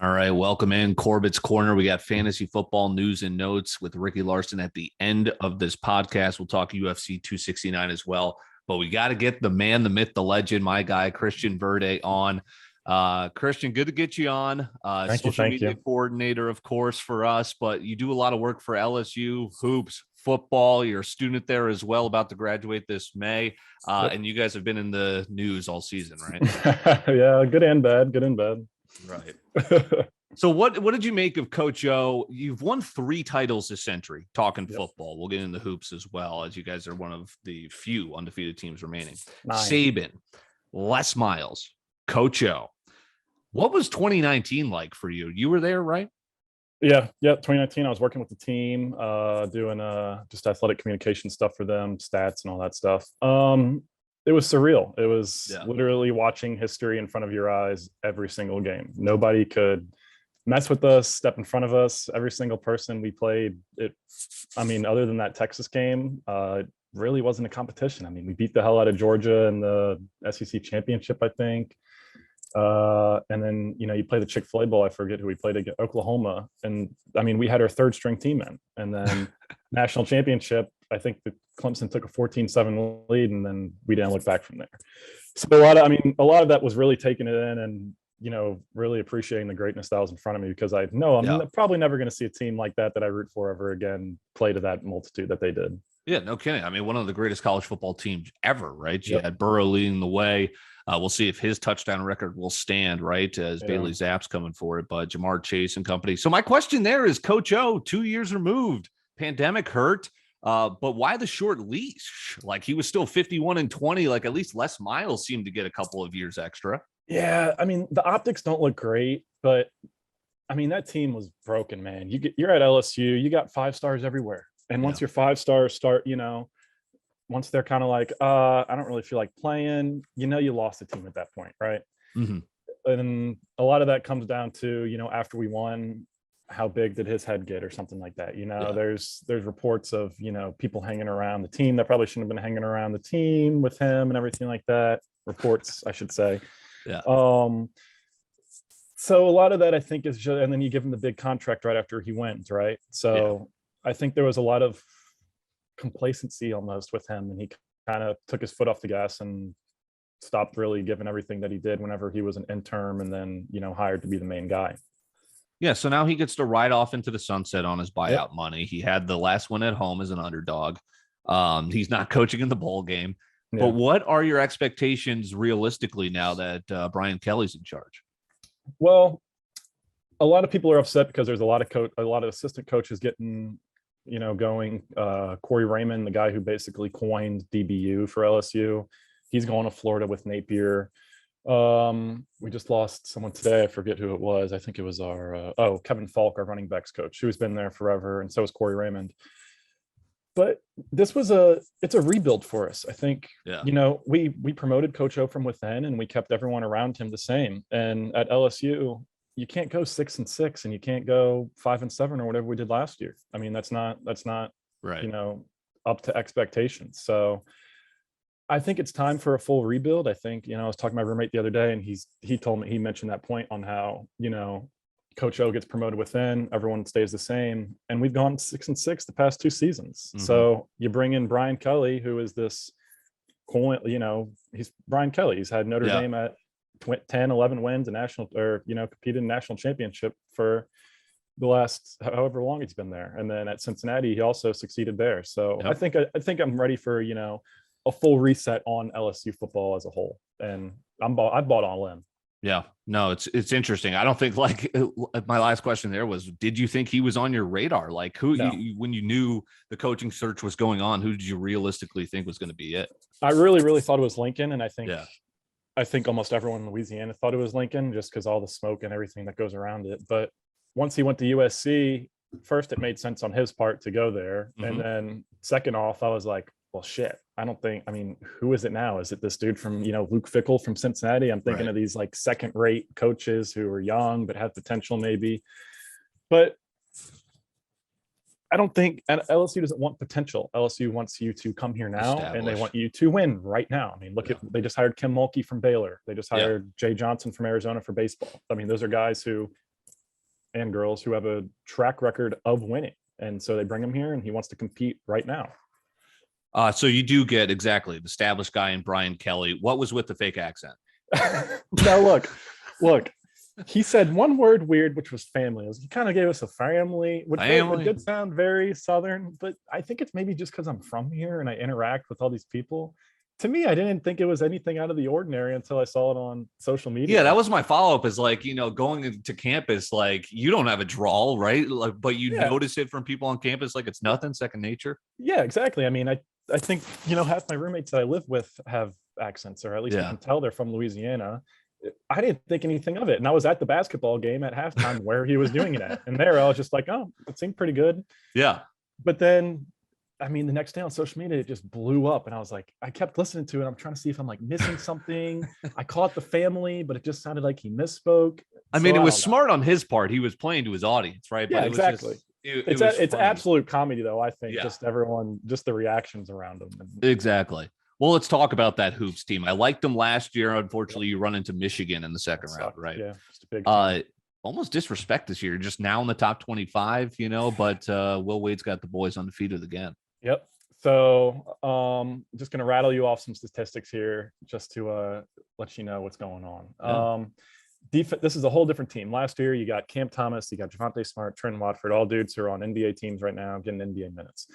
All right, welcome in Corbet's Corner. We got fantasy football news and notes with Ricky Larson at the end of this podcast. We'll talk UFC 269 as well, but we got to get the man, the myth, the legend, my guy, Christian Verde on. Christian, good to get you on. Social media coordinator, of course, for us, but you do a lot of work for LSU, hoops, football. You're a student there as well, about to graduate this May. And you guys have been in the news all season, right? Yeah, good and bad. Right. So what did you make of Coach O? You've won 3 titles this century, talking football. We'll get into hoops as well, as you guys are one of the few undefeated teams remaining. 9. Saban, Les Miles, Coach O. What was 2019 like for you? You were there, right? Yeah. 2019, I was working with the team, doing just athletic communication stuff for them, stats and all that stuff. It was surreal. It was literally watching history in front of your eyes every single game. Nobody could mess with us, step in front of us. Every single person we played, other than that Texas game, it really wasn't a competition. I mean, we beat the hell out of Georgia in the SEC championship, I think. And then, you play the Chick-fil-A Bowl. I forget who we played against, Oklahoma. And I mean, we had our 3rd string team in, and then national championship, I think the Clemson took a 14-7 lead, and then we didn't look back from there. So a lot of that was really taking it in and, really appreciating the greatness that was in front of me, because I know I'm probably never going to see a team like that I root for ever again play to that multitude that they did. Yeah, no kidding. I mean, one of the greatest college football teams ever, right? You had Burrow leading the way. We'll see if his touchdown record will stand, right, as Bailey Zapp's coming for it, but Jamar Chase and company. So my question there is, Coach O, 2 years removed, pandemic hurt, but why the short leash? Like, he was still 51-20. Like, at least Les Miles seemed to get a couple of years extra. Yeah, I mean, the optics don't look great, but I mean, that team was broken, man. You're at LSU, you got 5 stars everywhere. And once your 5 stars start, once they're kind of like, I don't really feel like playing, you lost the team at that point, right? Mm-hmm. And a lot of that comes down to, after we won, how big did his head get or something like that? There's reports of, people hanging around the team that probably shouldn't have been hanging around the team with him and everything like that. Reports, I should say. Yeah. So a lot of that, I think, is just, and then you give him the big contract right after he wins, right? So I think there was a lot of complacency almost with him, and he kind of took his foot off the gas and stopped really giving everything that he did whenever he was an intern and then, hired to be the main guy. Yeah, so now he gets to ride off into the sunset on his buyout money. He had the last one at home as an underdog. He's not coaching in the bowl game. But what are your expectations realistically now that Brian Kelly's in charge? Well, a lot of people are upset because there's a lot of assistant coaches getting, going. Corey Raymond, the guy who basically coined DBU for LSU, he's going to Florida with Napier. We just lost someone today. I forget who it was. I think it was our Kevin Falk, our running backs coach, who's been there forever, and so is Corey Raymond. But this was it's a rebuild for us. I think, we promoted Coach O from within, and we kept everyone around him the same. And at LSU, you can't go 6-6 and you can't go 5-7 or whatever we did last year. I mean, that's not right. Up to expectations. So I think it's time for a full rebuild. I think, I was talking to my roommate the other day, and he mentioned that point on how, Coach O gets promoted within, everyone stays the same. And we've gone 6-6 the past 2 seasons. Mm-hmm. So you bring in Brian Kelly, who is this he's Brian Kelly. He's had Notre Dame at 10, 11 wins, competed in national championship for the last however long he's been there. And then at Cincinnati, he also succeeded there. So I think I'm ready for, a full reset on LSU football as a whole. And I bought all in. Yeah, no, it's interesting. I don't think, like, my last question there was, did you think he was on your radar? Like, when you knew the coaching search was going on, who did you realistically think was going to be it? I really, really thought it was Lincoln. And I think almost everyone in Louisiana thought it was Lincoln, just because all the smoke and everything that goes around it. But once he went to USC, first, it made sense on his part to go there. Mm-hmm. And then second off, I was like, well, shit, who is it now? Is it this dude from, Luke Fickell from Cincinnati? I'm thinking of these like second-rate coaches who are young but have potential maybe. But I don't think, and LSU doesn't want potential. LSU wants you to come here now, and they want you to win right now. I mean, they just hired Kim Mulkey from Baylor. They just hired Jay Johnson from Arizona for baseball. I mean, those are guys who and girls who have a track record of winning. And so they bring him here and he wants to compete right now. So you do get exactly the established guy in Brian Kelly. What was with the fake accent? Now, look, he said one word weird, which was family. He kind of gave us a family, which did sound very Southern, but I think it's maybe just because I'm from here and I interact with all these people. To me, I didn't think it was anything out of the ordinary until I saw it on social media. Yeah, that was my follow-up is like, going into campus, like you don't have a drawl, right? Like, but you notice it from people on campus, like it's nothing, second nature. Yeah, exactly. I mean, I think, half my roommates that I live with have accents, or at least you can tell they're from Louisiana. I didn't think anything of it. And I was at the basketball game at halftime where he was doing it at. And there I was just like, oh, it seemed pretty good. Yeah. But then, I mean, the next day on social media, it just blew up. And I was like, I kept listening to it. I'm trying to see if I'm like missing something. I caught the family, but it just sounded like he misspoke. I mean, it was smart on his part. He was playing to his audience, right? Yeah, but exactly. It's absolute comedy, though, I think. Just everyone, just the reactions around him. Exactly. Well, let's talk about that hoops team. I liked them last year. Unfortunately, you run into Michigan in the second round, right? Yeah, just a big team. Almost disrespect this year. Just now in the top 25, but Will Wade's got the boys undefeated again. Yep. So just going to rattle you off some statistics here just to let you know what's going on. This is a whole different team. Last year, you got Cam Thomas, you got Javonte Smart, Trent Watford, all dudes who are on NBA teams right now, getting NBA minutes.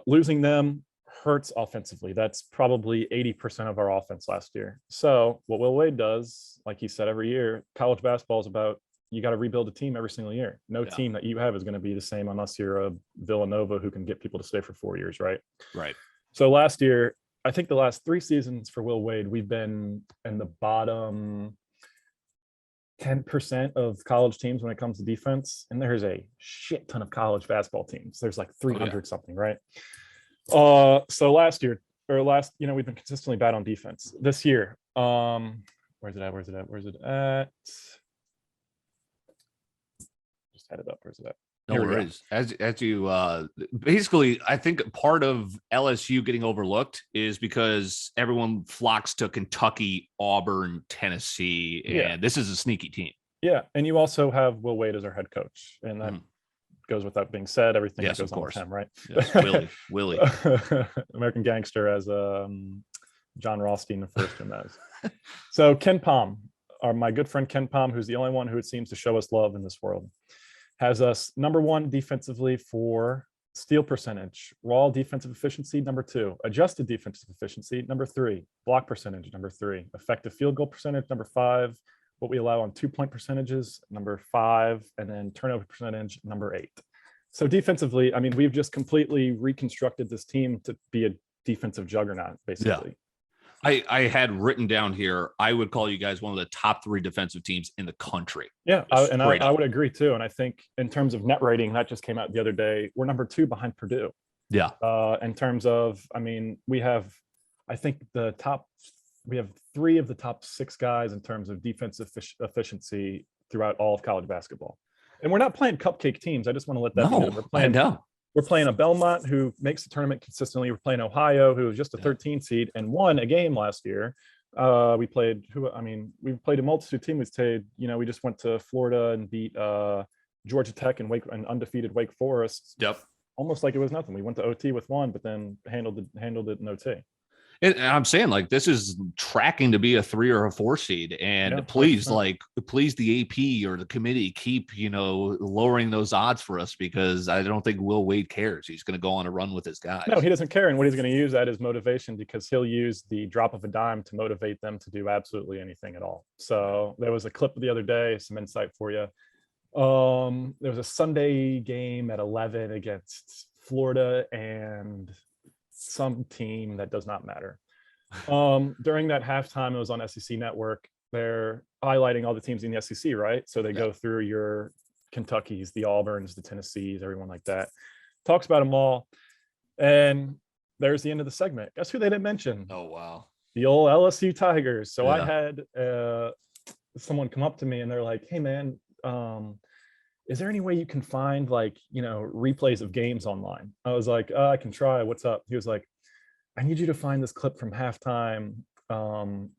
Losing them hurts offensively. That's probably 80% of our offense last year. So what Will Wade does, like he said every year, college basketball is about, you got to rebuild a team every single year. No team that you have is going to be the same unless you're a Villanova who can get people to stay for 4 years, right? Right. So last year, I think the last 3 seasons for Will Wade, we've been in the bottom 10% of college teams when it comes to defense. And there's a shit ton of college basketball teams. There's like 300 something, right? So last year, we've been consistently bad on defense. This year, where's it at? Just had it up. Where's it at? No worries. As you basically, I think part of LSU getting overlooked is because everyone flocks to Kentucky, Auburn, Tennessee, and this is a sneaky team. Yeah, and you also have Will Wade as our head coach, and that goes without being said. Everything that goes on with him, right? Yes, Willie, American Gangster, as John Rothstein refers to him as. So Ken Palm, my good friend Ken Palm, who's the only one who it seems to show us love in this world, has us number 1 defensively for steal percentage, raw defensive efficiency, number 2, adjusted defensive efficiency, number 3, block percentage, number 3, effective field goal percentage, number 5, what we allow on 2-point percentages, number 5, and then turnover percentage, number 8. So defensively, I mean, we've just completely reconstructed this team to be a defensive juggernaut, basically. Yeah. I had written down here, I would call you guys one of the top 3 defensive teams in the country. Yeah, I would agree too. And I think in terms of net rating, that just came out the other day, we're number 2 behind Purdue. Yeah. In terms of, I mean, we have 3 of the top 6 guys in terms of defensive efficiency throughout all of college basketball. And we're not playing cupcake teams. I just want to let that be known. We're playing a Belmont who makes the tournament consistently. We're playing Ohio, who was just a 13 seed and won a game last year. We played a multitude of teams. We just went to Florida and beat Georgia Tech and undefeated Wake Forest. Yep. Almost like it was nothing. We went to OT with 1, but then handled it in OT. And I'm saying, like, this is tracking to be a 3 or a 4 seed, and please the AP or the committee keep lowering those odds for us, because I don't think Will Wade cares. He's going to go on a run with his guys. No, he doesn't care, and what he's going to use that is motivation, because he'll use the drop of a dime to motivate them to do absolutely anything at all. So there was a clip the other day, some insight for you. There was a Sunday game at 11 against Florida and some team that does not matter. During that halftime, it was on SEC Network. They're highlighting all the teams in the SEC, right? So they go through your Kentuckys, the Auburns, the Tennessees, everyone like that. Talks about them all. And there's the end of the segment. Guess who they didn't mention? Oh, wow. The old LSU Tigers. So I had someone come up to me and they're like, hey, man, is there any way you can find replays of games online? I was like, I can try. What's up? He was like, I need you to find this clip from halftime from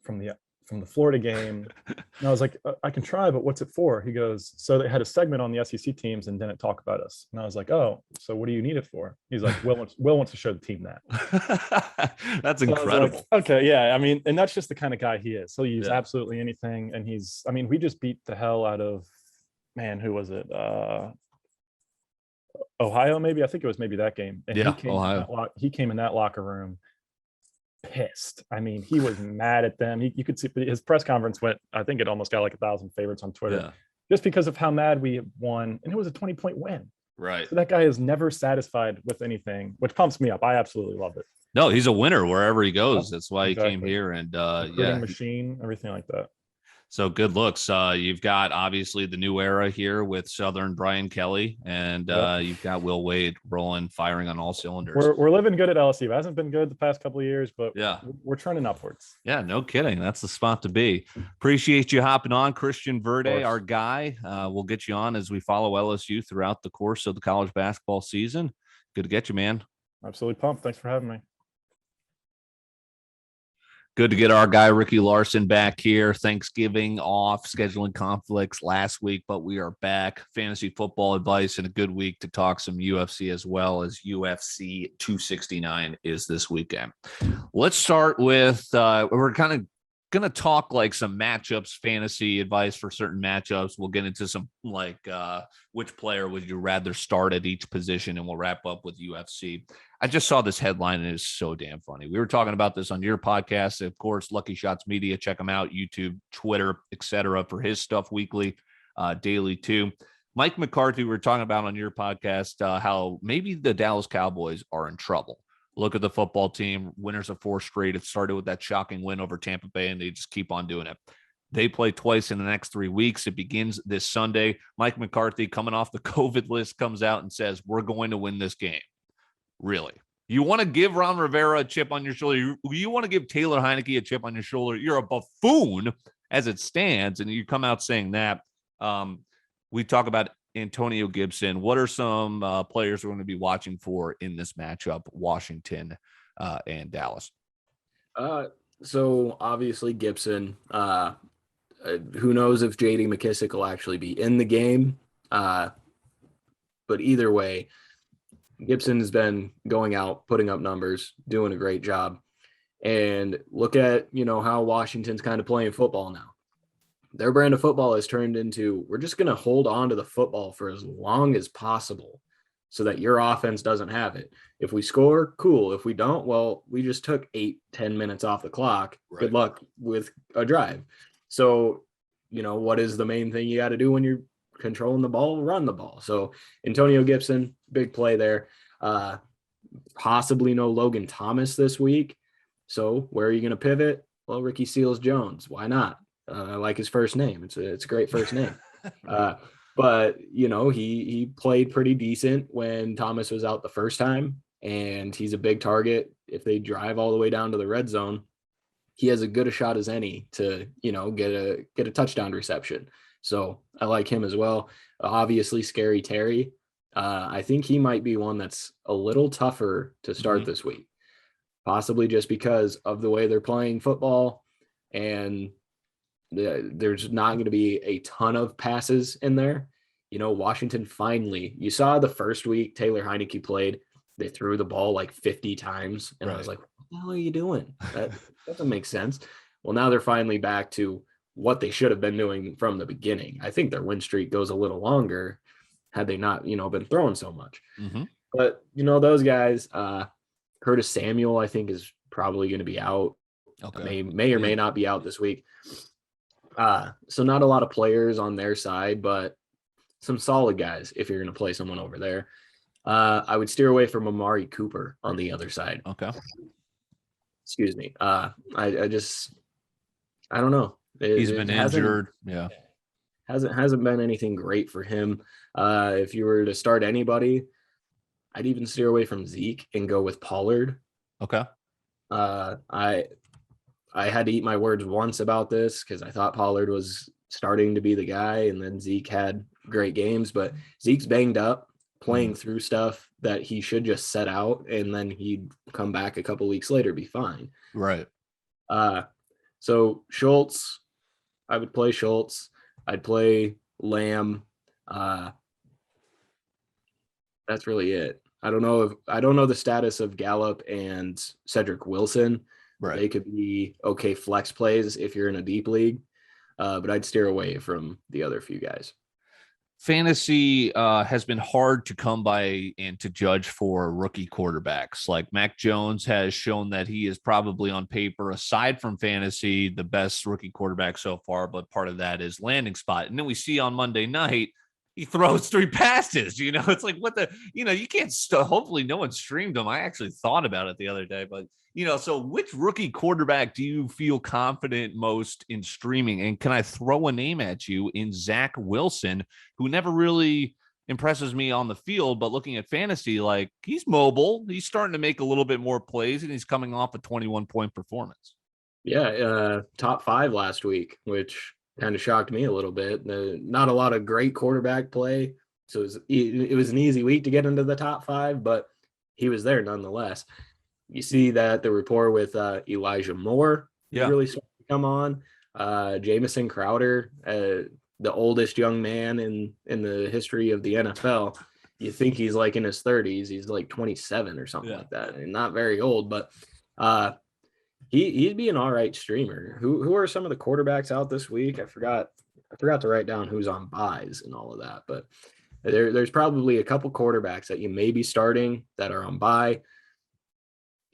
from the Florida game. And I was like, I can try, but what's it for? He goes, so they had a segment on the SEC teams and didn't talk about us. And I was like, oh, so what do you need it for? He's like, Will wants to show the team that. That's So incredible. like, okay, yeah. I mean, and that's just the kind of guy he is. He'll use absolutely anything. And we just beat the hell out of, man, who was it? Ohio, maybe. I think it was maybe that game. And Ohio. He came in that locker room pissed. I mean, he was mad at them. You could see his press conference went, I think it almost got like 1,000 favorites on Twitter, just because of how mad we won. And it was a 20-point win. Right. So that guy is never satisfied with anything, which pumps me up. I absolutely love it. No, he's a winner wherever he goes. That's why he came here. And machine, everything like that. So good looks. You've got obviously the new era here with Southern Brian Kelly, and you've got Will Wade rolling, firing on all cylinders. We're living good at LSU. It hasn't been good the past couple of years, but we're turning upwards. Yeah, no kidding. That's the spot to be. Appreciate you hopping on, Christian Verde, our guy. We'll get you on as we follow LSU throughout the course of the college basketball season. Good to get you, man. Absolutely pumped. Thanks for having me. Good to get our guy Ricky Larson back here. Thanksgiving off, scheduling conflicts last week, but we are back. Fantasy football advice and a good week to talk some UFC as well, as UFC 269 is this weekend. Let's start with we're kind of going to talk like some matchups, fantasy advice for certain matchups. We'll get into some like which player would you rather start at each position, and we'll wrap up with UFC. I just saw this headline and it is so damn funny. We were talking about this on your podcast, of course, Lucky Shots Media. Check him out, YouTube, Twitter, etc. for his stuff weekly, daily too. Mike McCarthy, we were talking about on your podcast how maybe the Dallas Cowboys are in trouble. Look at the football team, winners of 4 straight. It started with that shocking win over Tampa Bay, and they just keep on doing it. They play twice in the next 3 weeks. It begins this Sunday. Mike McCarthy, coming off the COVID list, comes out and says, we're going to win this game. Really? You want to give Ron Rivera a chip on your shoulder? You want to give Taylor Heineke a chip on your shoulder? You're a buffoon as it stands, and you come out saying that. We talk about Antonio Gibson. What are some players we're going to be watching for in this matchup, Washington and Dallas? So obviously Gibson. Who knows if J.D. McKissick will actually be in the game? But either way, Gibson has been going out, putting up numbers, doing a great job. And look at, how Washington's kind of playing football now. Their brand of football has turned into, we're just going to hold on to the football for as long as possible so that your offense doesn't have it. If we score, cool. If we don't, well, we just took 8-10 minutes off the clock. Right. Good luck with a drive. So, what is the main thing you got to do when you're controlling the ball? Run the ball. So Antonio Gibson, big play there. Possibly no Logan Thomas this week. So where are you going to pivot? Well, Ricky Seals-Jones. Why not? I like his first name. It's a great first name. But he played pretty decent when Thomas was out the first time, and he's a big target. If they drive all the way down to the red zone, he has as good a shot as any to, get a touchdown reception. So I like him as well. Obviously, Scary Terry. I think he might be one that's a little tougher to start this week, possibly just because of the way they're playing football, and there's not going to be a ton of passes in there. Washington finally, you saw the first week Taylor Heineke played, they threw the ball like 50 times. And I was like, what the hell are you doing? That doesn't make sense. Well, now they're finally back to what they should have been doing from the beginning. I think their win streak goes a little longer had they not, been throwing so much. But, those guys, Curtis Samuel, I think, is probably going to be out. Okay. May or may not be out this week. So not a lot of players on their side, but some solid guys if you're going to play someone over there. I would steer away from Amari Cooper on the other side. Okay. Excuse me. I don't know. He's been injured. Yeah. Hasn't been anything great for him. If you were to start anybody, I'd even steer away from Zeke and go with Pollard. Okay. I had to eat my words once about this because I thought Pollard was starting to be the guy, and then Zeke had great games, but Zeke's banged up, playing through stuff that he should just set out, and then he'd come back a couple weeks later, be fine. Right. So Schultz, I would play Schultz. I'd play Lamb. That's really it. I don't know the status of Gallup and Cedric Wilson. Right. They could be okay flex plays if you're in a deep league, but I'd steer away from the other few guys. Fantasy has been hard to come by and to judge for rookie quarterbacks. Like Mac Jones has shown that he is probably on paper, aside from fantasy, the best rookie quarterback so far. But part of that is landing spot. And then we see on Monday night, he throws 3 passes. It's like what you can't. Hopefully, no one streamed him. I actually thought about it the other day, but so which rookie quarterback do you feel confident most in streaming? And can I throw a name at you in Zach Wilson, who never really impresses me on the field, but looking at fantasy, like he's mobile, he's starting to make a little bit more plays, and he's coming off a 21-point performance. Yeah, top 5 last week, which kind of shocked me a little bit. Not a lot of great quarterback play, so it was an easy week to get into the top 5, but he was there nonetheless. You see that the rapport with Elijah Moore really started to come on. Jamison Crowder, the oldest young man in the history of the NFL. You think he's like in his 30s. He's like 27 or something like that, and not very old, but he'd be an all right streamer. Who are some of the quarterbacks out this week? I forgot to write down who's on buys and all of that, but there's probably a couple quarterbacks that you may be starting that are on buy.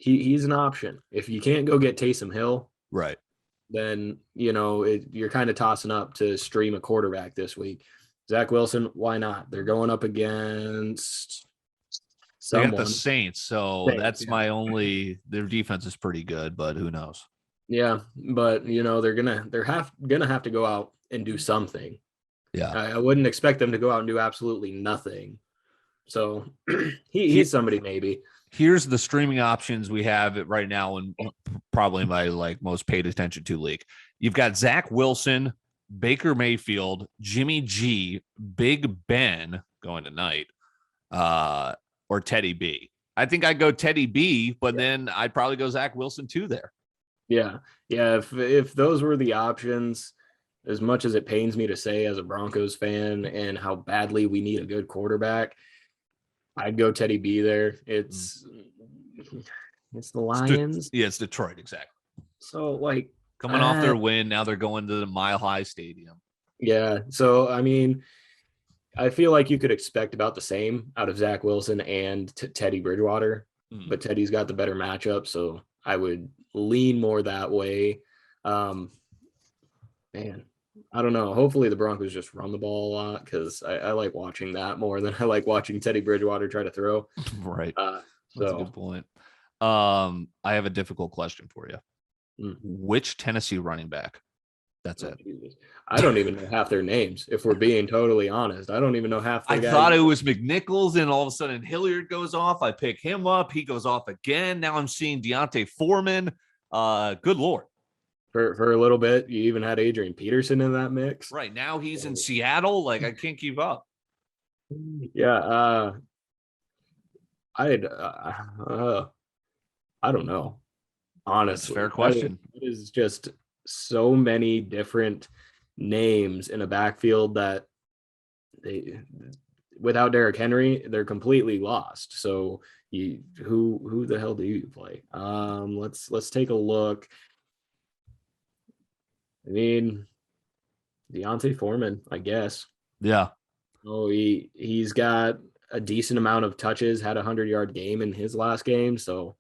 He's an option. If you can't go get Taysom Hill, right, then you're kind of tossing up to stream a quarterback this week. Zach Wilson, why not? They're going up against someone. They got the Saints, so that's my only. Their defense is pretty good, but who knows? Yeah, but they're gonna have to go out and do something. Yeah, I wouldn't expect them to go out and do absolutely nothing. So he's somebody maybe. Here's the streaming options we have right now, and probably my most paid attention to league. You've got Zach Wilson, Baker Mayfield, Jimmy G, Big Ben going tonight, or Teddy B. I think I'd go Teddy B, but then I'd probably go Zach Wilson too there. Yeah. If those were the options, as much as it pains me to say as a Broncos fan and how badly we need a good quarterback, I'd go Teddy B there. It's the Lions. It's Detroit, exactly. So coming off their win, now they're going to the Mile High Stadium. Yeah. So I mean, I feel like you could expect about the same out of Zach Wilson and Teddy Bridgewater, but Teddy's got the better matchup, so I would lean more that way. Man, I don't know. Hopefully the Broncos just run the ball a lot, because I like watching that more than I like watching Teddy Bridgewater try to throw. Right. That's a good point. I have a difficult question for you. Which Tennessee running back? That's it. Jesus. I don't even know half their names, if we're being totally honest. I don't even know half their guys. I thought it was McNichols, and all of a sudden Hilliard goes off. I pick him up. He goes off again. Now I'm seeing Deontay Foreman. Good Lord. For a little bit, you even had Adrian Peterson in that mix. Right. Now he's in Seattle. I can't keep up. Yeah. I don't know. Honestly. Fair question. It is just so many different names in a backfield that without Derrick Henry, they're completely lost. So who the hell do you play? Let's take a look. I mean, Deontay Foreman, I guess. Yeah. Oh, he's got a decent amount of touches, had a 100-yard game in his last game. So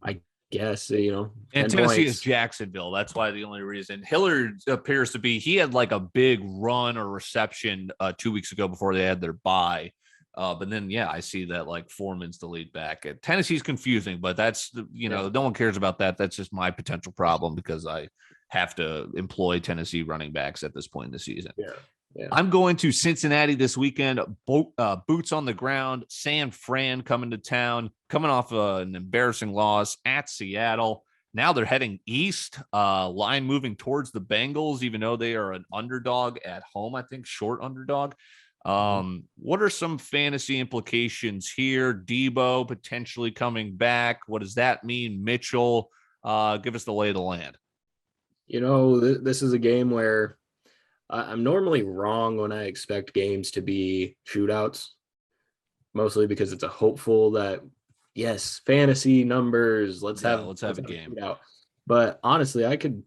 I guess, and Tennessee is Jacksonville. That's why the only reason Hilliard appears to be, he had a big run or reception 2 weeks ago before they had their bye. But then, I see that Foreman's the lead back. Tennessee's confusing, but that's, no one cares about that. That's just my potential problem, because I have to employ Tennessee running backs at this point in the season. Yeah. I'm going to Cincinnati this weekend. Boots on the ground. San Fran coming to town, coming off an embarrassing loss at Seattle. Now they're heading east. Line moving towards the Bengals, even though they are an underdog at home. I think short underdog. What are some fantasy implications here? Debo potentially coming back. What does that mean? Mitchell, give us the lay of the land. This is a game where I'm normally wrong when I expect games to be shootouts, mostly because it's a hopeful that, yes, fantasy numbers, let's have a game. Shootout. But honestly, I could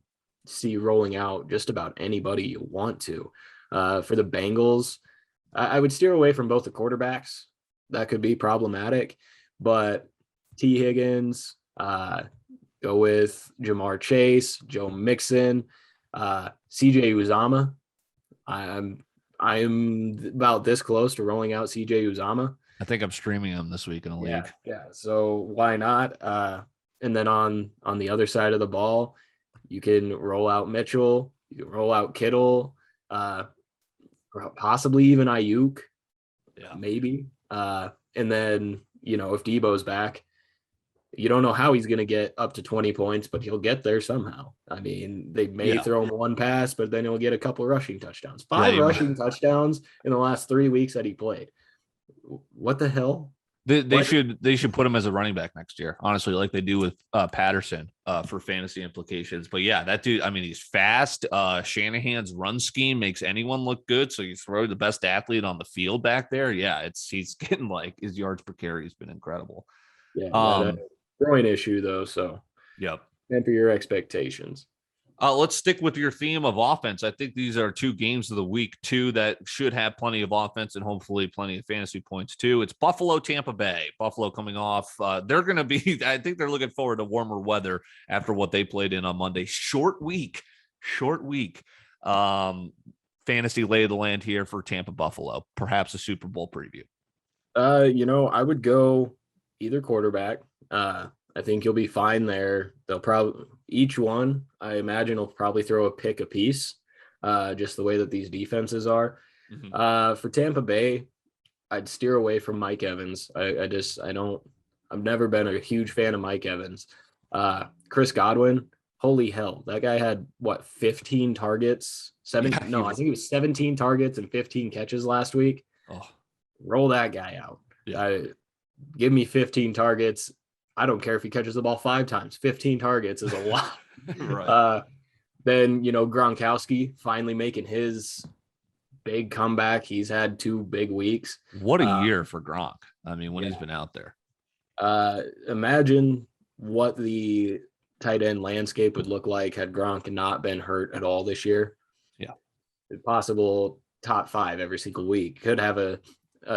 see rolling out just about anybody you want to. For the Bengals, I would steer away from both the quarterbacks. That could be problematic, but T. Higgins, go with Jamar Chase, Joe Mixon, CJ Uzama. I'm about this close to rolling out CJ Uzama. I think I'm streaming him this week in a league. Yeah. So why not? And then on the other side of the ball, you can roll out Mitchell, you can roll out Kittle, possibly even Ayuk, maybe. And then, if Debo's back, you don't know how he's going to get up to 20 points, but he'll get there somehow. I mean, they may throw him one pass, but then he'll get a couple rushing touchdowns. 5 rushing touchdowns in the last 3 weeks that he played. What the hell? They should put him as a running back next year, honestly, like they do with Patterson for fantasy implications. But yeah, that dude, I mean, he's fast. Shanahan's run scheme makes anyone look good. So you throw the best athlete on the field back there. Yeah, he's getting like his yards per carry has been incredible. Yeah, groin issue though. So temper your expectations. Let's stick with your theme of offense. I think these are 2 games of the week, 2 that should have plenty of offense and hopefully plenty of fantasy points too. It's Buffalo, Tampa Bay. Buffalo coming off. They're going to be, I think they're looking forward to warmer weather after what they played in on Monday. Short week. Fantasy lay of the land here for Tampa Buffalo. Perhaps a Super Bowl preview. I would go either quarterback. I think you'll be fine there. They'll probably each one, I imagine, will probably throw a pick apiece, just the way that these defenses are. For Tampa Bay, I'd steer away from Mike Evans. I've never been a huge fan of Mike Evans. Chris Godwin, holy hell, that guy had 15 targets? I think it was 17 targets and 15 catches last week. Roll that guy out. Give me 15 targets. I don't care if he catches the ball 5 times. 15 targets is a lot. Right. Then, Gronkowski finally making his big comeback. He's had 2 big weeks. What a year for Gronk. I mean, when he's been out there. Imagine what the tight end landscape would look like had Gronk not been hurt at all this year. Yeah. Possible top 5 every single week. Could have a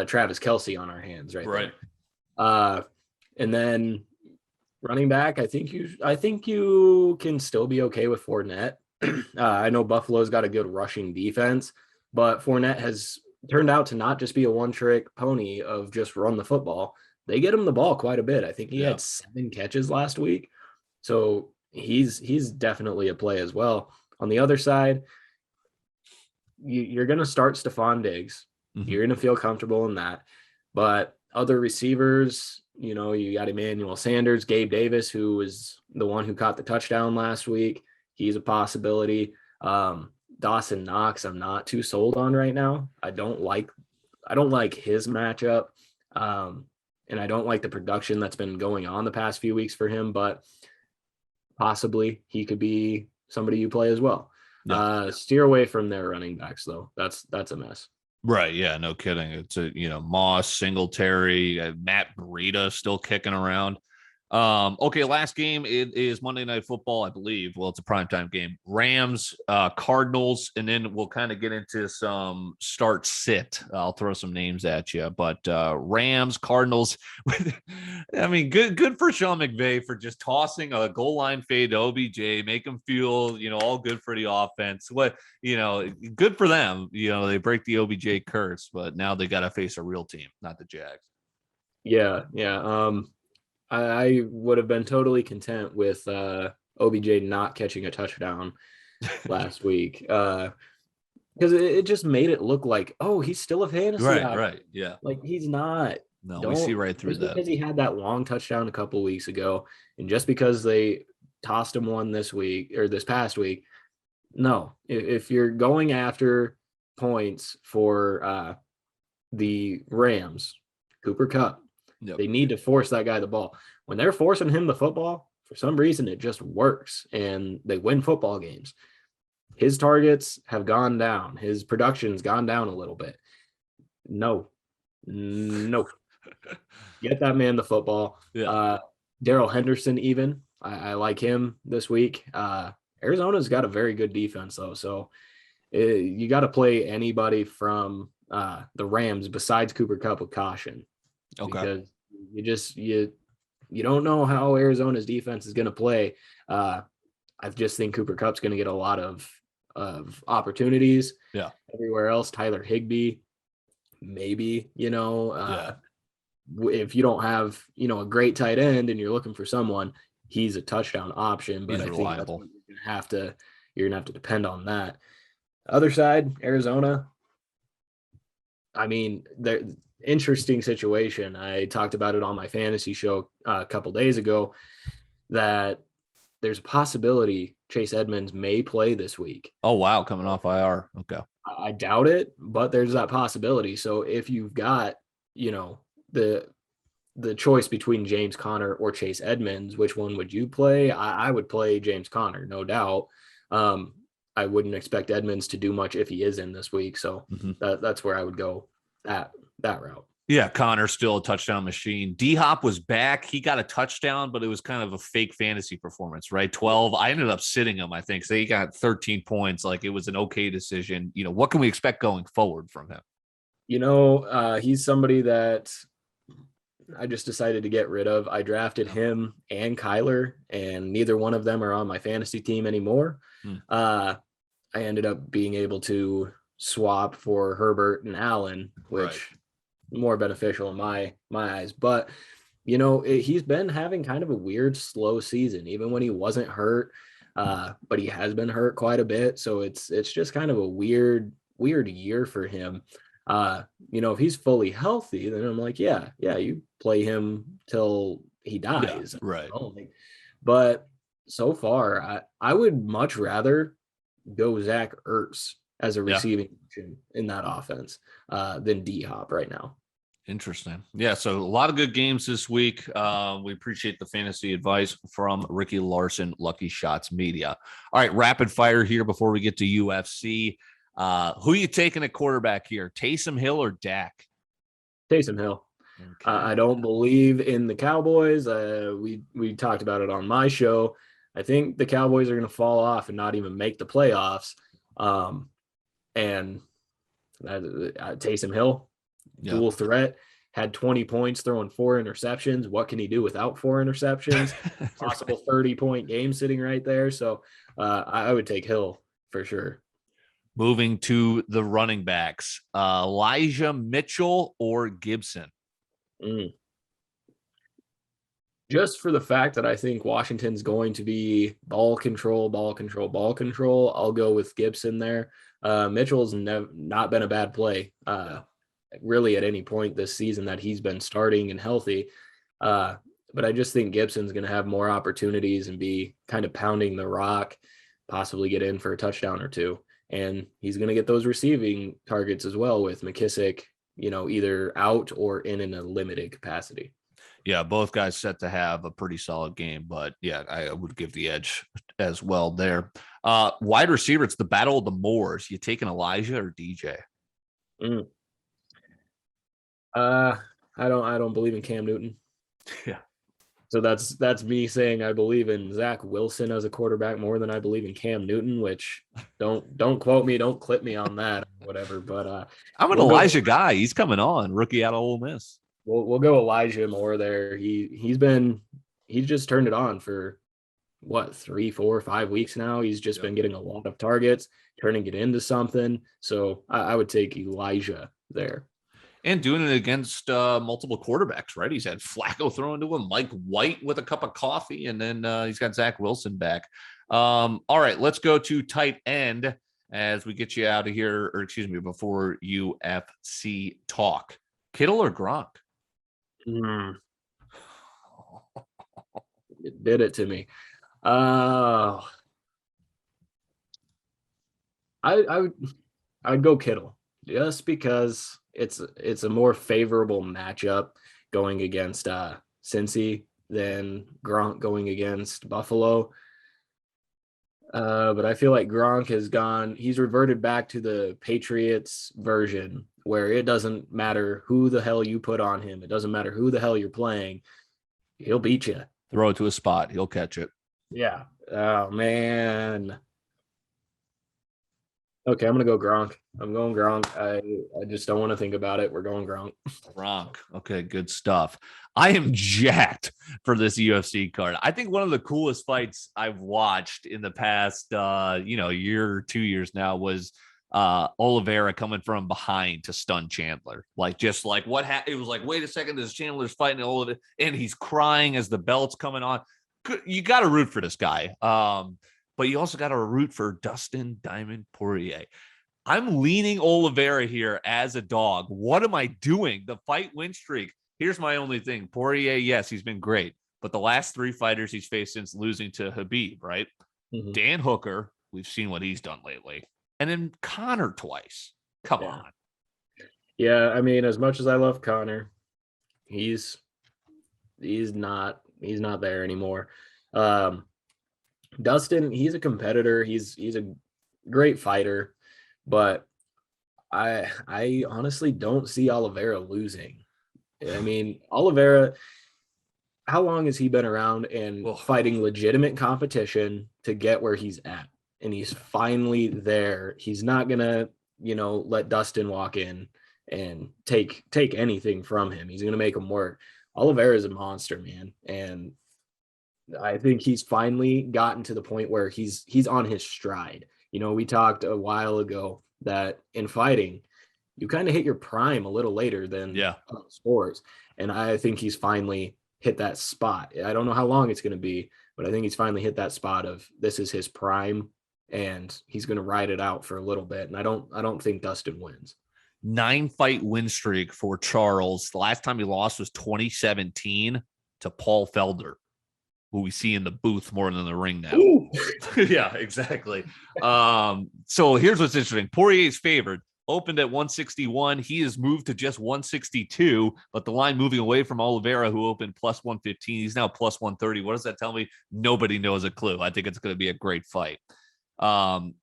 Travis Kelce on our hands right there. And then running back, I think you can still be okay with Fournette. I know Buffalo's got a good rushing defense, but Fournette has turned out to not just be a one-trick pony of just run the football. They get him the ball quite a bit. I think he had 7 catches last week. So he's definitely a play as well. On the other side, you're going to start Stephon Diggs. You're going to feel comfortable in that. But other receivers, you got Emmanuel Sanders, Gabe Davis, who was the one who caught the touchdown last week. He's a possibility. Dawson Knox, I'm not too sold on right now. I don't like his matchup. And I don't like the production that's been going on the past few weeks for him, but possibly he could be somebody you play as well. Steer away from their running backs though. That's a mess. Right. Yeah, no kidding. It's Moss, Singletary, Matt Breida still kicking around. Okay, last game it is Monday Night Football, I believe. Well, it's a primetime game. Rams, Cardinals, and then we'll kind of get into some start sit. I'll throw some names at you, but Rams, Cardinals. I mean, good for Sean McVay for just tossing a goal line fade to OBJ, make them feel all good for the offense. Good for them. They break the OBJ curse, but now they got to face a real team, not the Jags. Yeah. I would have been totally content with OBJ not catching a touchdown last week because it just made it look like, oh, he's still a fantasy. Right. Yeah. Like he's not. No, we see right through that. Because he had that long touchdown a couple weeks ago, and just because they tossed him one this past week, no. If you're going after points for the Rams, Cooper Kupp, they need to force that guy the ball. When they're forcing him the football for some reason, it just works and they win football games. His targets have gone down. His production's gone down a little bit. No. Get that man the football. Yeah. Darrell Henderson, even. I like him this week. Arizona's got a very good defense, though. So you got to play anybody from the Rams besides Cooper Kupp with caution. Okay. Because you don't know how Arizona's defense is going to play. I just think Cooper Kupp's going to get a lot of opportunities. Yeah. Everywhere else, Tyler Higbee, maybe, if you don't have, a great tight end and you're looking for someone, he's a touchdown option, but He's I think reliable. that's what you're gonna have to depend on that. Other side, Arizona. I mean, they're interesting situation. I talked about it on my fantasy show a couple days ago that there's a possibility Chase Edmonds may play this week. Oh, wow. Coming off IR. Okay. I doubt it, but there's that possibility. So if you've got, the choice between James Conner or Chase Edmonds, which one would you play? I would play James Conner, no doubt. I wouldn't expect Edmonds to do much if he is in this week. So that's where I would go that route. Yeah, Connor still a touchdown machine. D-Hop was back. He got a touchdown, but it was kind of a fake fantasy performance, right? 12. I ended up sitting him, I think. So he got 13 points. Like, it was an okay decision. What can we expect going forward from him? He's somebody that I just decided to get rid of. I drafted him and Kyler, and neither one of them are on my fantasy team anymore. I ended up being able to swap for Herbert and Allen, which more beneficial in my eyes. But he's been having kind of a weird slow season, even when he wasn't hurt. But he has been hurt quite a bit, so it's just kind of a weird year for him. If he's fully healthy, then I'm like, yeah, you play him till he dies. Yeah, right. But so far, I would much rather go Zach Ertz as a receiving option in that offense than D-Hop right now. Interesting. Yeah, so a lot of good games this week. We appreciate the fantasy advice from Ricky Larson, Lucky Shots Media. All right, rapid fire here before we get to UFC. Who are you taking at quarterback here, Taysom Hill or Dak? Taysom Hill. Okay. I don't believe in the Cowboys. We talked about it on my show. I think the Cowboys are going to fall off and not even make the playoffs. And Taysom Hill, dual threat, had 20 points, throwing 4 interceptions. What can he do without 4 interceptions? Possible 30-point game sitting right there. So I would take Hill for sure. Moving to the running backs, Elijah Mitchell or Gibson? Just for the fact that I think Washington's going to be ball control, I'll go with Gibson there. Mitchell's not been a bad play, really at any point this season that he's been starting and healthy. But I just think Gibson's going to have more opportunities and be kind of pounding the rock, possibly get in for a touchdown or two. And he's going to get those receiving targets as well with McKissick, either out or in a limited capacity. Yeah, both guys set to have a pretty solid game, but yeah, I would give the edge as well there. Wide receiver, it's the battle of the Moors. You taking Elijah or DJ? I don't believe in Cam Newton. Yeah. So that's me saying I believe in Zach Wilson as a quarterback more than I believe in Cam Newton, which don't quote me, don't clip me on that or whatever. But I'm an Elijah guy. He's coming on, rookie out of Ole Miss. We'll go Elijah Moore there. He's just turned it on for 3, 4, 5 weeks now. He's just been getting a lot of targets, turning it into something. So I would take Elijah there. And doing it against multiple quarterbacks, right? He's had Flacco throwing to him, Mike White with a cup of coffee, and then he's got Zach Wilson back. All right, let's go to tight end as we get you out of here, or excuse me, before UFC talk. Kittle or Gronk? It did it to me. I'd go Kittle just because it's a more favorable matchup going against Cincy than Gronk going against Buffalo. But I feel like Gronk he's reverted back to the Patriots version where it doesn't matter who the hell you put on him. It doesn't matter who the hell you're playing. He'll beat you. Throw it to a spot. He'll catch it. Yeah. Oh, man. Okay, I'm going to go Gronk. I'm going Gronk. I just don't want to think about it. We're going Gronk. Gronk. Okay, good stuff. I am jacked for this UFC card. I think one of the coolest fights I've watched in the past, year or 2 years now was Oliveira coming from behind to stun Chandler. Like, just like it was like, wait a second, this Chandler's fighting Oliveira, and he's crying as the belt's coming on. You got to root for this guy. But you also got to root for Dustin Diamond Poirier. I'm leaning Oliveira here as a dog. What am I doing? The fight win streak. Here's my only thing. Poirier, yes, he's been great. But the last 3 fighters he's faced since losing to Khabib, right? Mm-hmm. Dan Hooker, we've seen what he's done lately. And then Conor twice. Come on. Yeah, I mean, as much as I love Conor, he's not there anymore. Dustin, he's a competitor. He's a great fighter, but I honestly don't see Oliveira losing. I mean, Oliveira, how long has he been around and fighting legitimate competition to get where he's at? And he's finally there. He's not gonna, let Dustin walk in and take anything from him. He's gonna make him work. Oliveira is a monster, man, and I think he's finally gotten to the point where he's on his stride. We talked a while ago that in fighting, you kind of hit your prime a little later than sports. And I think he's finally hit that spot. I don't know how long it's going to be, but I think he's finally hit that spot of this is his prime and he's going to ride it out for a little bit. And I don't think Dustin wins. 9-fight win streak for Charles. The last time he lost was 2017 to Paul Felder, who we see in the booth more than the ring now. Yeah, exactly. So here's what's interesting. Poirier's favored, opened at 161. He has moved to just 162, but the line moving away from Oliveira, who opened plus 115. He's now plus 130. What does that tell me? Nobody knows a clue. I think it's going to be a great fight.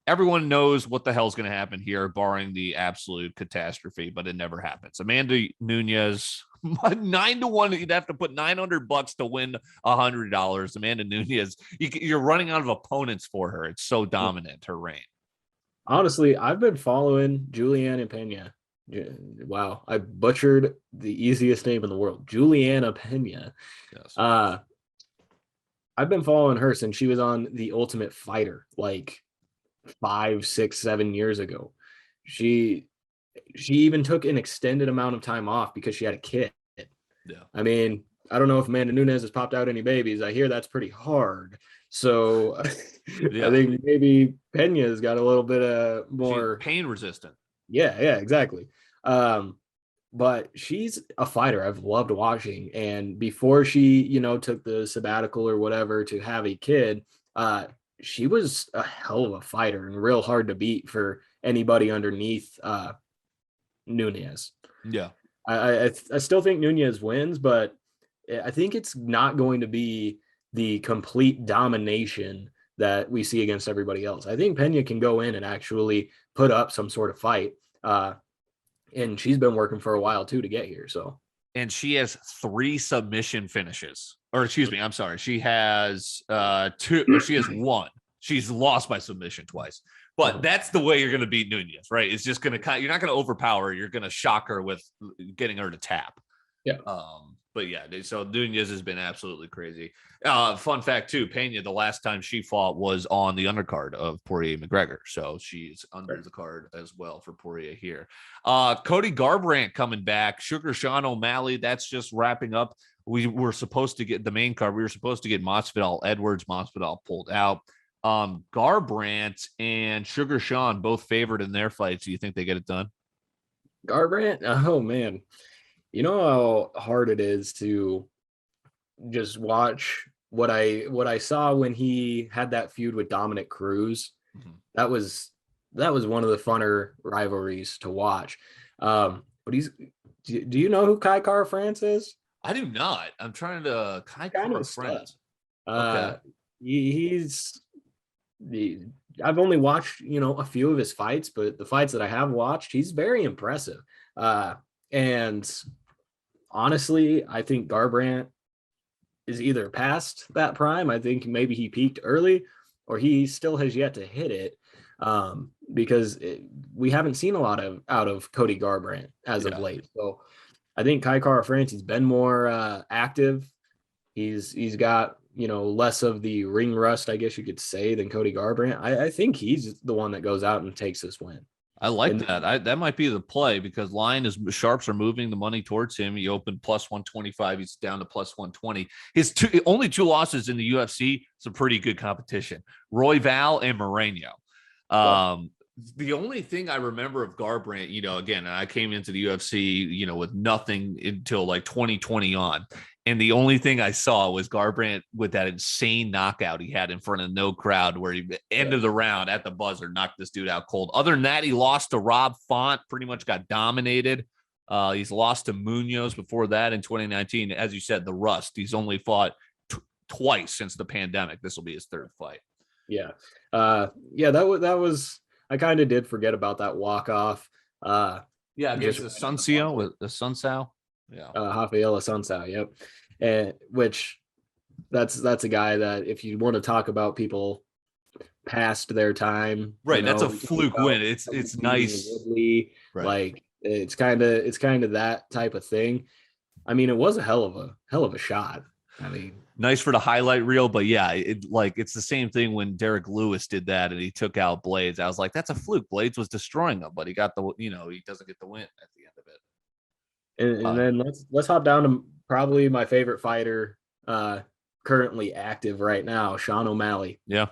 Everyone knows what the hell's going to happen here, barring the absolute catastrophe, but it never happens. Amanda Nunes, 9-1. You'd have to put $900 to win $100. Amanda Nunes, you're running out of opponents for her. It's so dominant, her reign. Honestly, I've been following Julianna Pena. Wow, I butchered the easiest name in the world, Julianna Pena. Yes. I've been following her since she was on The Ultimate Fighter, like 5, 6, 7 years ago. She even took an extended amount of time off because she had a kid. Yeah. I mean, I don't know if Amanda Nunes has popped out any babies. I hear that's pretty hard. So I think maybe Pena's got a little bit more pain resistant. Yeah, exactly. But she's a fighter I've loved watching. And before she, took the sabbatical or whatever to have a kid, she was a hell of a fighter and real hard to beat for anybody underneath Nunes. Yeah. I still think Nunes wins, but I think it's not going to be the complete domination that we see against everybody else. I think Pena can go in and actually put up some sort of fight. And she's been working for a while too to get here. So, and she has 3 submission finishes, or excuse me, I'm sorry. She has 2, or she has 1. She's lost by submission twice, but that's the way you're going to beat Nunes, right? It's just going to you're not going to overpower her. You're going to shock her with getting her to tap. Yeah. But yeah, so Nunes has been absolutely crazy. Fun fact too, Pena, the last time she fought was on the undercard of Poirier McGregor. So she's under the card as well for Poirier here. Cody Garbrandt coming back. Sugar Sean O'Malley, that's just wrapping up. We were supposed to get the main card. We were supposed to get Masvidal Edwards. Masvidal pulled out. Garbrandt and Sugar Sean both favored in their fights. Do you think they get it done? Garbrandt? Oh, man. You know how hard it is to just watch what I saw when he had that feud with Dominic Cruz. Mm-hmm. That was one of the funner rivalries to watch. But do you know who Kai Kara France is? I do not. I'm trying to kind of friend. Okay. I've only watched, a few of his fights, but the fights that I have watched, he's very impressive. And honestly, I think Garbrandt is either past that prime. I think maybe he peaked early, or he still has yet to hit it. Because we haven't seen a lot out of Cody Garbrandt as of late. So I think Kai Kara-Francie's been more active. He's got, less of the ring rust, I guess you could say, than Cody Garbrandt. I think he's the one that goes out and takes this win. I like that. That might be the play, because sharps are moving the money towards him. He opened plus 125. He's down to plus 120. His only 2 losses in the UFC. It's a pretty good competition. Royval and Moreno. The only thing I remember of Garbrandt, again, I came into the UFC, with nothing until like 2020 on. And the only thing I saw was Garbrandt with that insane knockout he had in front of no crowd, where he ended the round at the buzzer, knocked this dude out cold. Other than that, he lost to Rob Font, pretty much got dominated. He's lost to Munoz before that in 2019. As you said, the rust. He's only fought twice since the pandemic. This will be his 3rd fight. Yeah. That was, I kind of did forget about that walk-off. Against the Sunsao with the Sunsao. Yeah. Rafael Sunsao, yep. And which that's a guy that, if you want to talk about people past their time, right? That's a fluke win. It's nice. Woodley, right. Like it's kind of that type of thing. I mean, it was a hell of a shot. I mean, nice for the highlight reel, but yeah, it's the same thing when Derek Lewis did that and he took out Blades. I was like, that's a fluke. Blades was destroying him, but he got he doesn't get the win at the end of it. And then let's hop down to probably my favorite fighter currently active right now, Sean O'Malley. Yeah.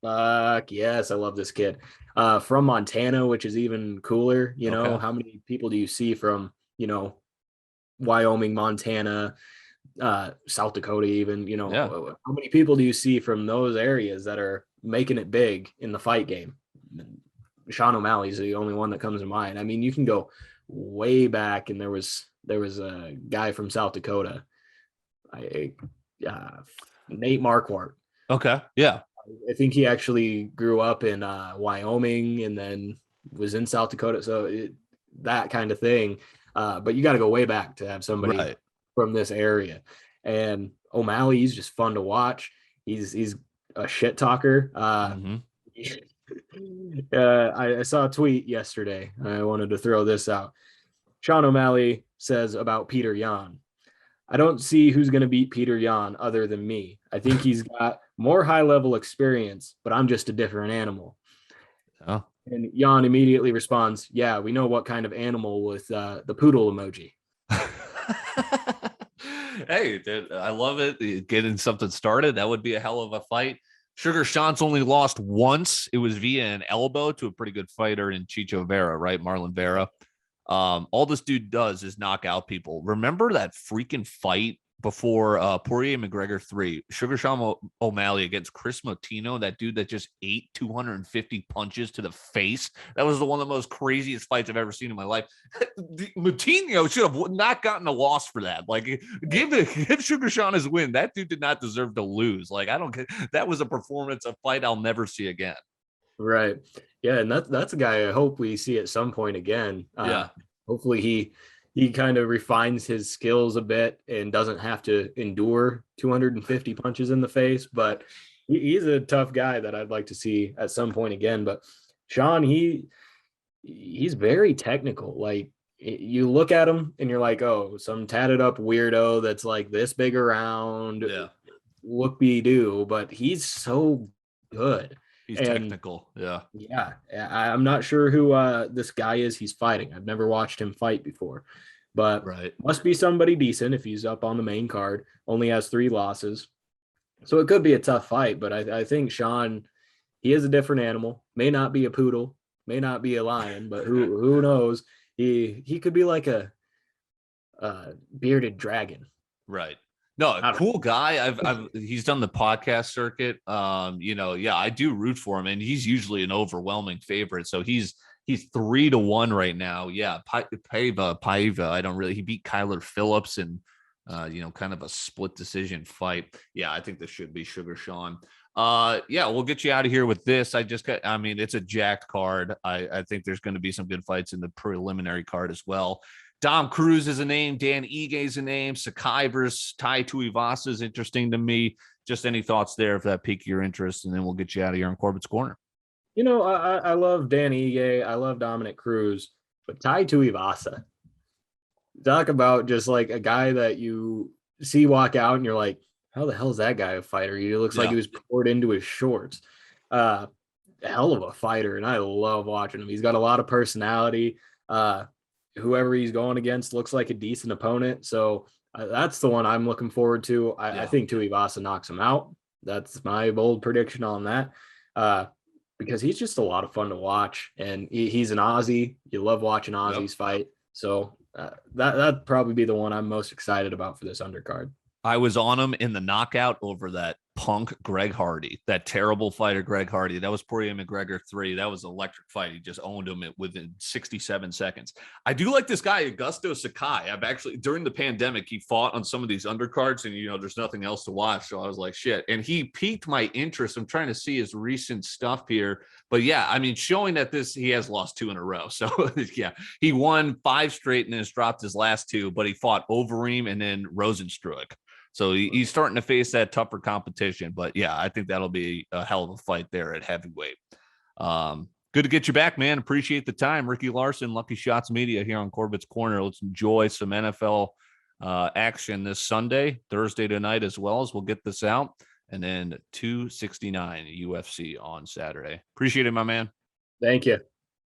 Fuck yes, I love this kid. From Montana, which is even cooler. How many people do you see from, Wyoming, Montana, South Dakota, even, how many people do you see from those areas that are making it big in the fight game? Sean O'Malley's the only one that comes to mind. I mean, you can go way back, and there was a guy from South Dakota, Nate Marquardt. Okay. Yeah. I think he actually grew up in Wyoming and then was in South Dakota. So that kind of thing. But you got to go way back to have somebody from this area. And O'Malley, he's just fun to watch. He's a shit talker. I saw a tweet yesterday. I wanted to throw this out. Sean O'Malley says about Peter Yan, I don't see who's going to beat Peter Yan other than me. I think he's got more high-level experience, but I'm just a different animal. Oh. And Yan immediately responds, yeah, we know what kind of animal with the poodle emoji. Hey, dude, I love it. Getting something started. That would be a hell of a fight. Sugar Sean's only lost once. It was via an elbow to a pretty good fighter in Chicho Vera, right? Marlon Vera. All this dude does is knock out people. Remember that freaking fight before Poirier McGregor 3, Sugar Sean O'Malley against Chris Motino, that dude that just ate 250 punches to the face? That was one of the most craziest fights I've ever seen in my life. Motino should have not gotten a loss for that. Like, give Sugar Sean his win. That dude did not deserve to lose. Like, I don't get that. Was a performance, a fight I'll never see again. Right. Yeah, and that's a guy I hope we see at some point again. Hopefully he kind of refines his skills a bit and doesn't have to endure 250 punches in the face, but he's a tough guy that I'd like to see at some point again. But Sean, he's very technical. Like, you look at him and you're like, oh, some tatted up weirdo that's like this big around, whoop-de-doo, but he's so good. He's technical. Yeah. I'm not sure who this guy is he's fighting. I've never watched him fight before, but must be somebody decent if he's up on the main card. Only has 3 losses. So it could be a tough fight, but I think Sean, he is a different animal. May not be a poodle, may not be a lion, but who knows? He could be like a bearded dragon. Right. No, cool guy. He's done the podcast circuit. I do root for him, and he's usually an overwhelming favorite. So he's 3-1 right now. Yeah, Paiva. He beat Kyler Phillips, and Kind of a split decision fight. Yeah, I think this should be Sugar Sean. Yeah, we'll get you out of here with this. It's a jacked card. I think there's going to be some good fights in the preliminary card as well. Dom Cruz is a name. Dan Ige is a name. Sakai versus Tai Tuivasa is interesting to me. Just any thoughts there if that piqued your interest, and then we'll get you out of here in Corbett's Corner. I love Dan Ige. I love Dominic Cruz, but Tai Tuivasa. Talk about just like a guy that you see walk out and you're like, how the hell is that guy a fighter? He looks like he was poured into his shorts. Hell of a fighter, and I love watching him. He's got a lot of personality. Whoever he's going against looks like a decent opponent. So that's the one I'm looking forward to. I think Tuivasa knocks him out. That's my bold prediction on that. Because he's just a lot of fun to watch, and he's an Aussie. You love watching Aussies fight. So that'd probably be the one I'm most excited about for this undercard. I was on him in the knockout over that punk Greg Hardy, that terrible fighter Greg Hardy. That was Poirier McGregor 3. That was an electric fight. He just owned him within 67 seconds. I do like this guy, Augusto Sakai. I've actually, during the pandemic, he fought on some of these undercards, and, there's nothing else to watch. So I was like, shit. And he piqued my interest. I'm trying to see his recent stuff here. But yeah, showing that he has lost 2 in a row. So yeah, he won 5 straight and then has dropped his last 2, but he fought Overeem and then Rosenstruck. So he's starting to face that tougher competition. But yeah, I think that'll be a hell of a fight there at heavyweight. Good to get you back, man. Appreciate the time. Ricky Larson, Lucky Shots Media here on Corbett's Corner. Let's enjoy some NFL action this Sunday, Thursday tonight as well, as we'll get this out. And then 269 UFC on Saturday. Appreciate it, my man. Thank you.